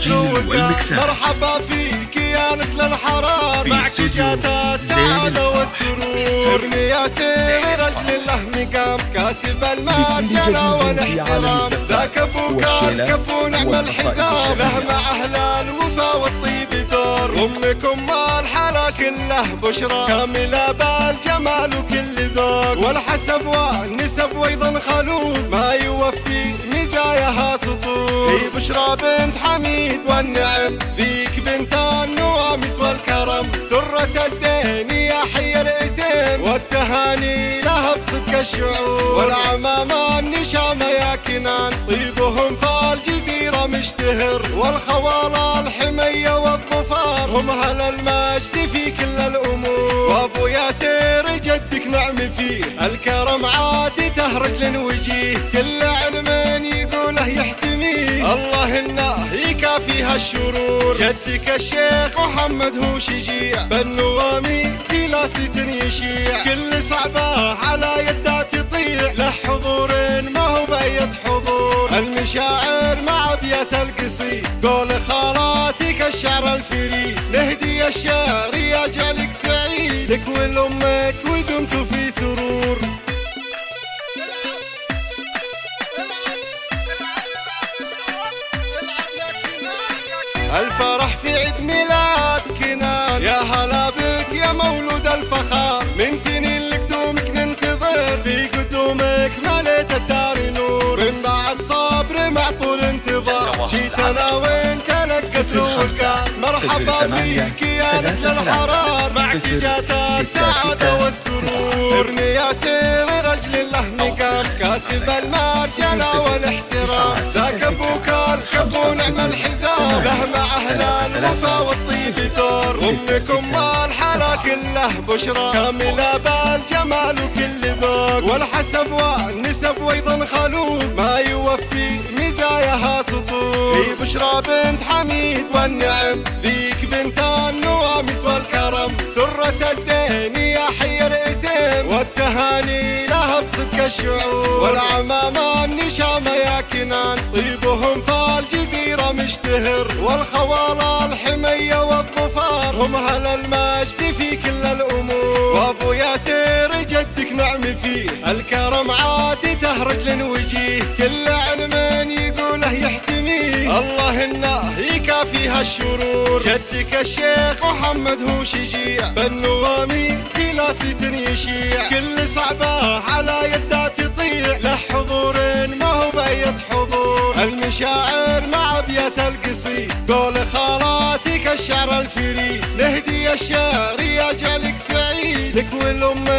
التسجيل والمكساج. مرحبا فيك يا مثل الحرام، معك جات السعادة والسرور. ابن ياسر رجل الله مقام، كاسب المرجلة والاحترام. ذاك ابوك الكف ونعم الحزام، له مع اهل الوفا والطيب دور. امكم الحلا كله بشرى، كاملة بالجمال وكل ذوق. والحسب والنسب وايضا خلوق، ما يوفي مزاياها سطور. هي بشرى بنت حميد والنعم، فيك بنت النوامس والكرم. درة الزين يا حي الاسم، والتهاني لها بصدق الشعور. والعمامة النشامة يا كنان، طيبهم في الجزيرة مشتهر. والخوالة الحمية والظفار، هم اهل المجد في كل الامور. وابو ياسر جدك نعم فيه، الكرم عادته رجل وجيه. كل علم يقوله يحتميه، الله انه يكافيها الشرور. جدك الشيخ محمد هو شجيع، بالنوامي سلاسة يشيع. كل صعبة على يده تطيع، له حضور ما هو بأية حضور. المشاعر مع ابيات القصيد، قول خالاتك الشعر الفريد. نهدي الشعر يجعلك سعيد، لك ولأمك ودمتوا في سرور. الفرح في عيد ميلاد كنان، يا هلا بك يا مولود الفخار. من سنين لقدومك ننتظر، في قدومك مليت الدار نور. من بعد صبر مع طول انتظار، جيتنا وانت لقت الوقار. مرحبا فيك يا مثل الحرار، معك جات السعادة والسرور. ابن ياسر رجل الله مقام، كاسب المرجلة والاحترام. ذاك ابوك الكف ونعم الحزام، له مع اهل الوفا والطيب دور. امكم الحلا كله بشرى، كاملة بالجمال وكل ذوق. والحسب والنسب وايضا خلوق، ما يوفي مزاياها سطور. هي بشرى بنت حميد والنعم، فيك بنت النوامس والكرم. درة الزين يا حي الاسم، والتهاني لها بصدق الشعور. والعمامة النشامة يا كنان، طيبهم في الجزيرة مشتهر. والخوالة الحمية والظفار، هم اهل المجد في كل الامور. وابو ياسر جدك نعم فيه، الكرم عادته رجل وجيه. كل علم يقوله يحتميه، الله انه يكافيها الشرور. جدك الشيخ محمد هو شجيع، بالنوامي سلاسة يشيع. كل صعبة على يده تطيع، له حضور ما هو بأية حضور. المشاعر مع ابيات القصيد، قول خالاتك الشعر الفريد. نهدي الشعر يجعلك سعيد، لك ولأمك